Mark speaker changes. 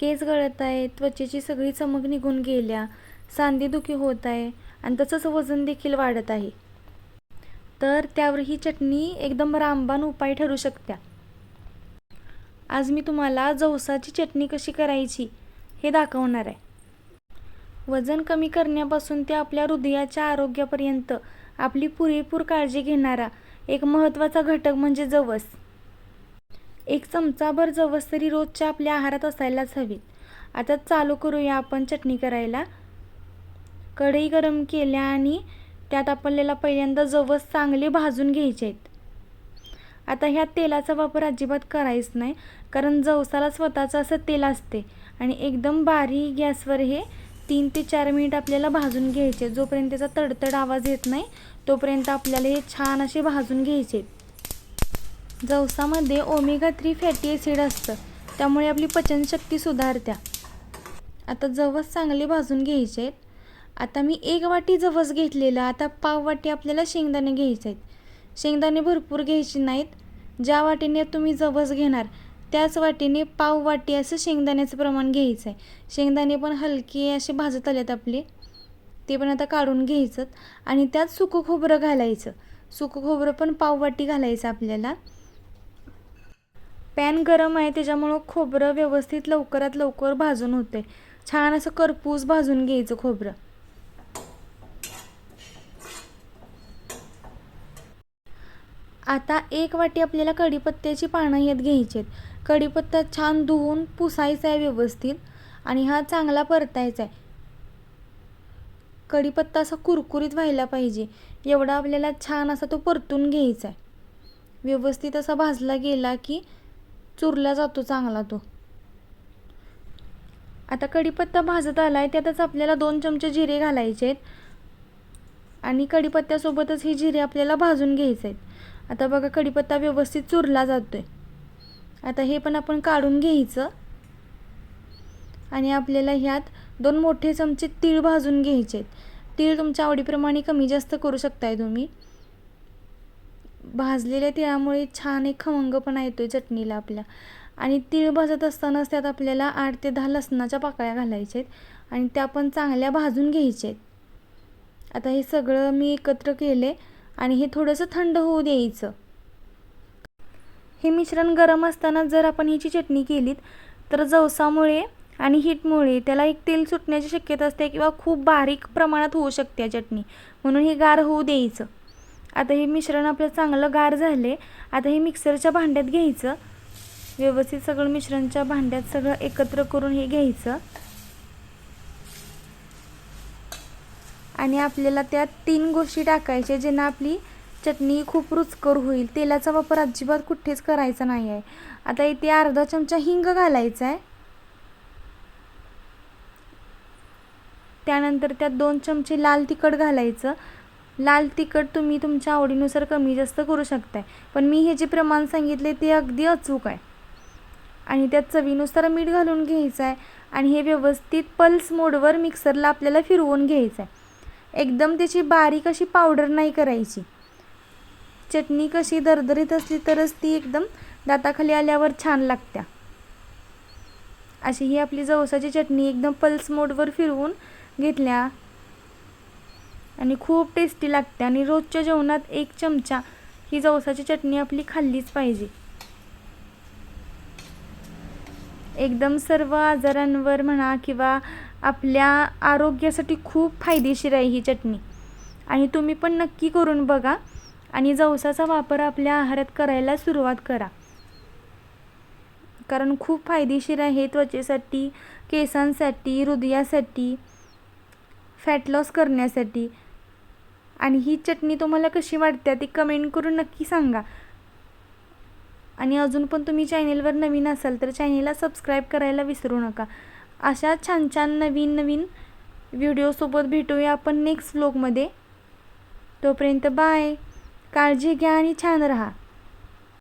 Speaker 1: केस गळत आहे, त्वचेची सगळी चमक निघून गेल्या, सांधेदुखी होत आहे आणि तसंच वजन देखील वाढत आहे, तर त्यावर ही चटणी एकदम रामबाण उपाय ठरू शकते. आज मी तुम्हाला जवसाची चटणी कशी करायची हे दाखवणार आहे. वजन कमी करण्यापासून ते आपल्या हृदयाच्या आरोग्यापर्यंत आपली पुरेपूर काळजी घेणारा एक महत्त्वाचा घटक म्हणजे जवस. 1 चमचाभर जवस तरी रोजच्या आपल्या आहारात असायलाच हवीत. आता चालू करूया आपण चटणी करायला. कढई गरम केल्या आणि त्यात आपल्याला पहिल्यांदा जवस चांगले भाजून घ्यायचे आहेत. आता ह्यात तेलाचा वापर अजिबात करायच नाही, कारण जवसाला स्वतःचं असं तेल असते आणि एकदम बारीक गॅसवर हे 3 ते 4 मिनिट आपल्याला भाजून घ्यायचे. जोपर्यंत त्याचा तडतड आवाज येत नाही तोपर्यंत आपल्याला हे छान असे भाजून घ्यायचे. जवसामध्ये ओमेगा 3 फॅटी ॲसिड असतं, त्यामुळे आपली पचनशक्ती सुधारते. आता जवस चांगले भाजून घ्यायचे आहेत. आता मी 1 वाटी जवस घेतलेला, आता पाव वाटी आपल्याला शेंगदाणे घ्यायचे आहेत. शेंगदाणे भरपूर घ्यायचे नाहीत. ज्या वाटीने तुम्ही जवस घेणार त्याच वाटीने पाव वाटी असं शेंगदाण्याचं प्रमाण घ्यायचं आहे. शेंगदाणे पण हलके असे भाजत आलेत आपले, ते पण आता काढून घ्यायचं आणि त्यात सुकं खोबरं घालायचं. सुकं खोबरं पण पाव वाटी घालायचं आपल्याला. पॅन गरम आहे त्याच्यामुळं खोबरं व्यवस्थित लवकरात लवकर भाजून होते. छान असं करपूस भाजून घ्यायचं खोबरं. आता 1 वाटी आपल्याला कढीपत्त्याची पानं यात घ्यायची आहेत. कढीपत्ता छान धुवून पुसायचा आहे व्यवस्थित आणि हा चांगला परतायचा आहे. कढीपत्ता असा कुरकुरीत व्हायला पाहिजे एवढा आपल्याला छान असा तो परतून घ्यायचा आहे. व्यवस्थित असा भाजला गेला की चुरला जातो चांगला तो. आता कढीपत्ता भाजत आलाय त्यातच आपल्याला 2 चमचे जिरे घालायचे आहेत आणि कढीपत्त्यासोबतच ही जिरे आपल्याला भाजून घ्यायचे आहेत. आता बघा कढीपत्ता व्यवस्थित चुरला जातोय. आता हे पण आपण काढून घ्यायचं आणि आपल्याला ह्यात 2 मोठे चमचे तीळ भाजून घ्यायचे आहेत. तीळ तुमच्या आवडीप्रमाणे कमी जास्त करू शकताय तुम्ही. भाजलेल्या तिळामुळे छान एक खमंगपणा येतोय चटणीला आपल्या. आणि तीळ भाजत असतानाच त्यात आपल्याला 8 ते 10 लसणाच्या पाकळ्या घालायच्या आहेत आणि त्या पण चांगल्या भाजून घ्यायच्या आहेत. आता हे सगळं मी एकत्र केले आणि हे थोडंसं थंड होऊ द्यायचं. हे मिश्रण गरम असताना जर आपण ह्याची चटणी केलीत तर जवसामुळे आणि हीटमुळे त्याला एक तेल सुटण्याची शक्यता असते किंवा खूप बारीक प्रमाणात होऊ शकते चटणी, म्हणून हे गार होऊ द्यायचं. आता हे मिश्रण आपलं चांगलं गार झाले. आता हे मिक्सरच्या भांड्यात घ्यायचं. व्यवस्थित सगळं मिश्रणच्या भांड्यात सगळं एकत्र करून हे घ्यायचं आणि आपल्याला त्यात 3 गोष्टी टाकायच्या ज्यांना आपली चटणी खूप रुचकर होईल. तेलाचा वापर अजिबात कुठेच करायचा नाही आहे. आता इथे अर्धा चमचा हिंग घालायचा आहे. त्यानंतर त्यात 2 चमचे लाल तिखट घालायचं. लाल तिखट तुम्ही तुमच्या आवडीनुसार कमी जास्त करू शकताय, पण मी हे जे प्रमाण सांगितले ते अगदी अचूक आहे. आणि त्यात चवीनुसार मीठ घालून घ्यायचं आहे आणि हे व्यवस्थित पल्स मोडवर मिक्सरला आपल्याला फिरवून घ्यायचं आहे. एकदम त्याची बारीक अशी पावडर नाही करायची. चटणी कशी दरदरीत असली तरच ती एकदम दाताखाली आल्यावर छान लागते. अशी ही आपली जवसाची चटणी एकदम पल्स मोडवर फिरवून घेतल्या आणि खूप टेस्टी लागते. आणि रोजच्या जेवणात 1 चमचा ही जवसाची चटणी आपली खाल्लीच पाहिजे. एकदम सर्व आजारांवर म्हणा किंवा आपल्या आरोग्यासाठी खूप फायदेशीर आहे ही चटणी आणि तुम्ही पण नक्की करून बघा आणि जवसाचा वापर आपल्या आहारात करायला सुरुवात करा, कारण खूप फायदेशीर आहे त्वचेसाठी, केसांसाठी, हृदयासाठी, फॅट लॉस करण्यासाठी. आणि ही चटणी तुम्हाला कशी वाटते ती कमेंट करून नक्की सांगा. आणि अजून पण तुम्ही चॅनेलवर नवीन असाल तर चॅनेलला सबस्क्राईब करायला विसरू नका. अशा छान छान नवीन नवीन व्हिडिओसोबत भेटूया आपण नेक्स्ट व्लॉगमध्ये. तोपर्यंत बाय. काळजी घ्या आणि छान राहा.